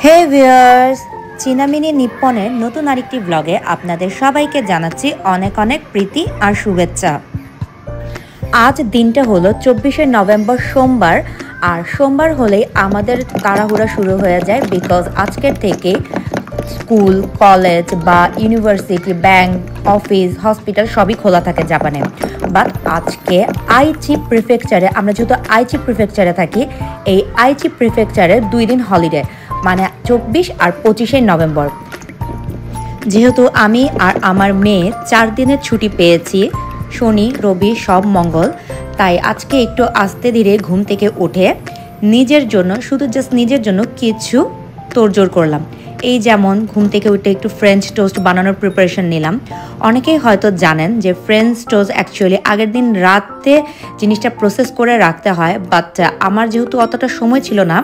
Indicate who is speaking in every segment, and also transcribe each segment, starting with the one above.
Speaker 1: হে viewers, চীনা mini নিপ্পনের নতুন আরেকটি ব্লগে আপনাদের সবাইকে জানাচ্ছি অনেক অনেক প্রীতি আর শুভেচ্ছা। আজ দিনটা হলো 24শে নভেম্বর সোমবার, আর সোমবার হলেই আমাদের তাড়াহুড়া শুরু হয়ে যায়, বিকজ আজকের থেকে স্কুল, কলেজ বা ইউনিভার্সিটি, ব্যাংক, অফিস, হসপিটাল সবই খোলা থাকে জাপানে। বাট আজকে আইচি প্রিফেকচারে, আমরা যেহেতু আইচি প্রিফেকচারে থাকি, এই আইচি প্রিফেকচারে 2 দিন হলিডে, মানে 24 আর 25শে নভেম্বর। যেহেতু আমি আর আমার মেয়ে 4 দিনের ছুটি পেয়েছি, শনি, রবি, সব মঙ্গল, তাই আজকে একটু আস্তে ধীরে ঘুম থেকে উঠে নিজের জন্য, শুধু জাস্ট নিজের জন্য কিছু তোড়জোড় করলাম। এই যেমন ঘুম থেকে উঠে একটু ফ্রেঞ্চ টোস্ট বানানোর প্রিপারেশন নিলাম। অনেকেই হয়তো জানেন যে ফ্রেঞ্চ টোস্ট অ্যাকচুয়ালি আগের দিন রাতে জিনিসটা প্রসেস করে রাখতে হয়, বাট আমার যেহেতু অতটা সময় ছিল না,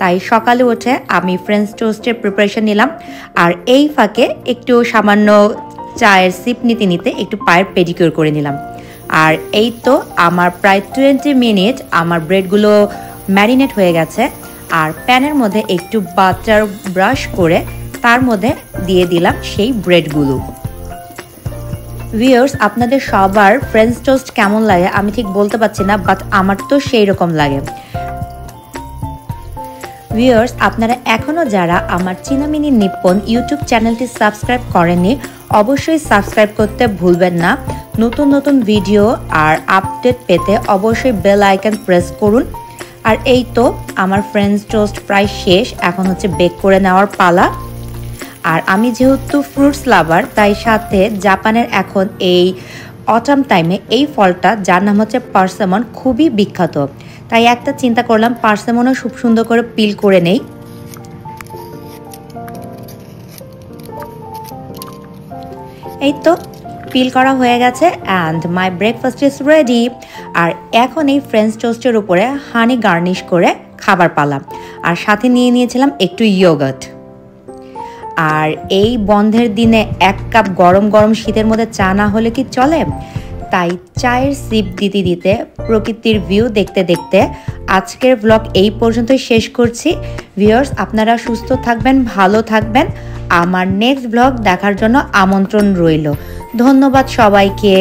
Speaker 1: তাই সকালে উঠে আমি ফ্রেঞ্চ টোস্টের প্রিপারেশন নিলাম। আর এই ফাঁকে একটু সামান্য চায়ের সিপ নিতে নিতে একটু পায়ের পেডিকিউর করে নিলাম। আর এই তো আমার প্রায় 20 মিনিট আমার ব্রেডগুলো ম্যারিনেট হয়ে গেছে। আর প্যানের মধ্যে একটু বাটার ব্রাশ করে তার মধ্যে দিয়ে দিলাম সেই ব্রেডগুলো। ভিউয়ার্স, আপনাদের সবার ফ্রেঞ্চ টোস্ট কেমন লাগে আমি ঠিক বলতে পারছি না, বাট আমার তো সেই রকম লাগে। ভিউয়ার্স, আপনারা এখনও যারা আমার চীনা মিনি নিপ্পন ইউটিউব চ্যানেলটি সাবস্ক্রাইব করেননি, অবশ্যই সাবস্ক্রাইব করতে ভুলবেন না। নতুন নতুন ভিডিও আর আপডেট পেতে অবশ্যই বেল আইকন প্রেস করুন। আর এই তো আমার ফ্রেঞ্চ টোস্ট প্রায় শেষ, এখন হচ্ছে বেক করে নেওয়ার পালা। আর আমি যেহেতু ফ্রুটস লাভার, তাই সাথে জাপানের এখন এই অটাম টাইমে এই ফলটা, যার নাম হচ্ছে পার্সেমন, খুবই বিখ্যাত। তাই একটা চিন্তা করলাম পার্সেমনও খুব সুন্দর করে পিল করে নেই। এই তো পিল করা হয়ে গেছে and my breakfast is ready. আর এখন এই ফ্রেঞ্চ টোস্টের উপরে হানি গার্নিশ করে খাবার পালা। আর সাথে নিয়ে নিয়েছিলাম একটু ইয়োগার্ট। আর এই বন্ধের দিনে 1 কাপ গরম গরম শীতের মধ্যে চা না হলে কি চলে? তাই চায়ের সিপ দিতে দিতে, প্রকৃতির ভিউ দেখতে দেখতে আজকের ব্লগ এই পর্যন্তই শেষ করছি। ভিউয়ার্স, আপনারা সুস্থ থাকবেন, ভালো থাকবেন। আমার নেক্সট ব্লগ দেখার জন্য আমন্ত্রণ রইল। ধন্যবাদ সবাইকে।